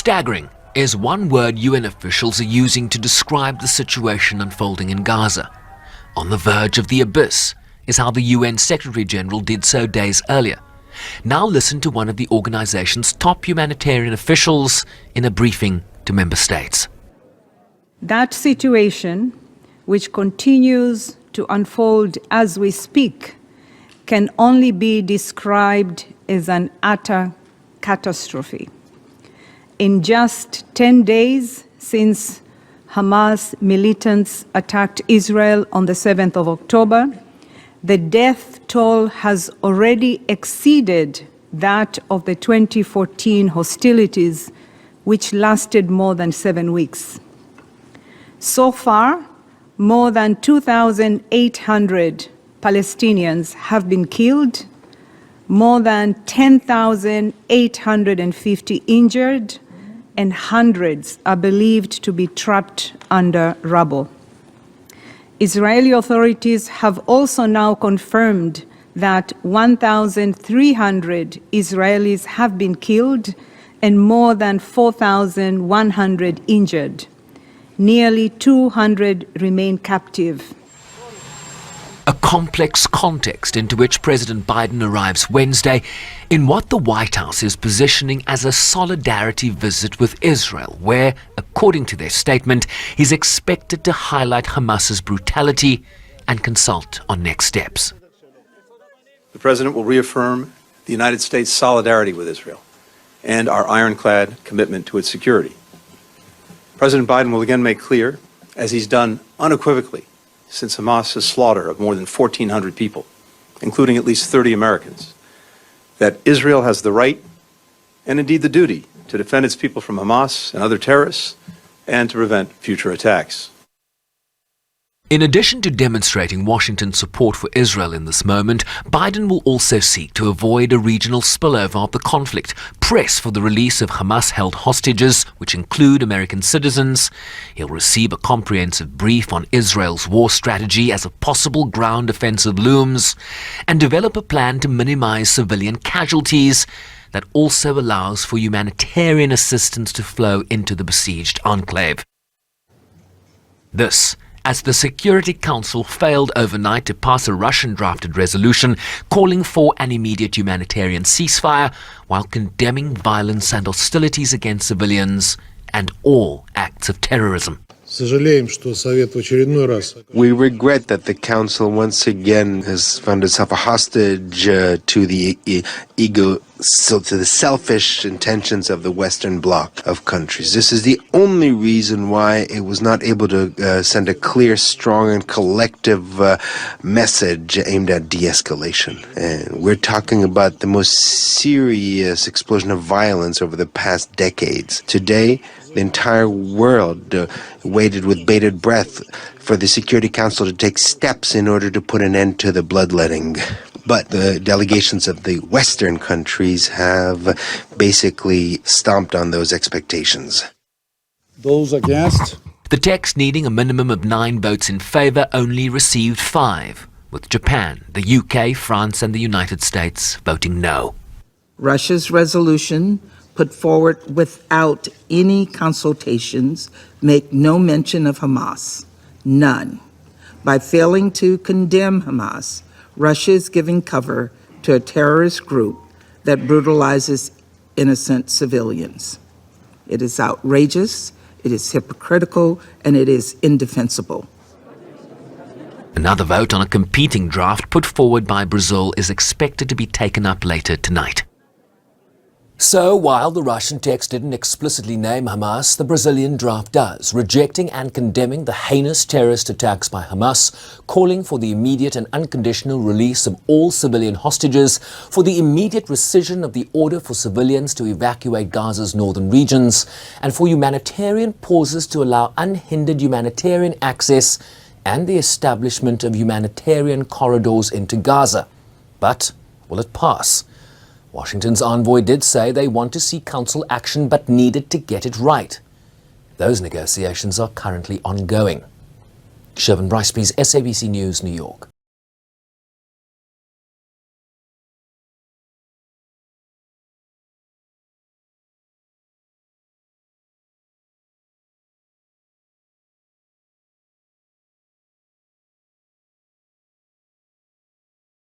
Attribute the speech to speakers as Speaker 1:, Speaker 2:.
Speaker 1: Staggering is one word UN officials are using to describe the situation unfolding in Gaza. On the verge of the abyss is how the UN Secretary-General did so days earlier. Now listen to one of the organization's top humanitarian officials in a briefing to member states.
Speaker 2: That situation, which continues to unfold as we speak, can only be described as an utter catastrophe. In just 10 days since Hamas militants attacked Israel on the 7th of October, the death toll has already exceeded that of the 2014 hostilities, which lasted more than 7 weeks. So far, more than 2,800 Palestinians have been killed, more than 10,850 injured, and hundreds are believed to be trapped under rubble. Israeli authorities have also now confirmed that 1,300 Israelis have been killed and more than 4,100 injured. Nearly 200 remain captive.
Speaker 1: A complex context into which President Biden arrives Wednesday in what the White House is positioning as a solidarity visit with Israel, where, according to their statement, he's expected to highlight Hamas's brutality and consult on next steps.
Speaker 3: The President will reaffirm the United States' solidarity with Israel and our ironclad commitment to its security. President Biden will again make clear, as he's done unequivocally since Hamas's slaughter of more than 1,400 people, including at least 30 Americans, that Israel has the right and indeed the duty to defend its people from Hamas and other terrorists and to prevent future attacks.
Speaker 1: In addition to demonstrating Washington's support for Israel in this moment, Biden will also seek to avoid a regional spillover of the conflict, press for the release of Hamas-held hostages, which include American citizens. He'll receive a comprehensive brief on Israel's war strategy as a possible ground offensive looms, and develop a plan to minimize civilian casualties that also allows for humanitarian assistance to flow into the besieged enclave. This, as the Security Council failed overnight to pass a Russian-drafted resolution calling for an immediate humanitarian ceasefire while condemning violence and hostilities against civilians and all acts of terrorism.
Speaker 4: We regret that the Council once again has found itself a hostage to the selfish intentions of the Western Bloc of countries. This is the only reason why it was not able to send a clear, strong, and collective message aimed at de-escalation. And we're talking about the most serious explosion of violence over the past decades. Today, the entire world waited with bated breath for the Security Council to take steps in order to put an end to the bloodletting. But the delegations of the Western countries have basically stomped on those expectations.
Speaker 5: Those against?
Speaker 1: The text, needing a minimum of 9 votes in favor, only received 5, with Japan, the UK, France and the United States voting no.
Speaker 6: Russia's resolution, put forward without any consultations, make no mention of Hamas. None. By failing to condemn Hamas, Russia is giving cover to a terrorist group that brutalizes innocent civilians. It is outrageous, it is hypocritical, and it is indefensible.
Speaker 1: Another vote on a competing draft put forward by Brazil is expected to be taken up later tonight. So, while the Russian text didn't explicitly name Hamas, the Brazilian draft does, rejecting and condemning the heinous terrorist attacks by Hamas, calling for the immediate and unconditional release of all civilian hostages, for the immediate rescission of the order for civilians to evacuate Gaza's northern regions, and for humanitarian pauses to allow unhindered humanitarian access and the establishment of humanitarian corridors into Gaza. But will it pass? Washington's envoy did say they want to see Council action but needed to get it right. Those negotiations are currently ongoing. Siobhan Bryce, please, SABC News, New York.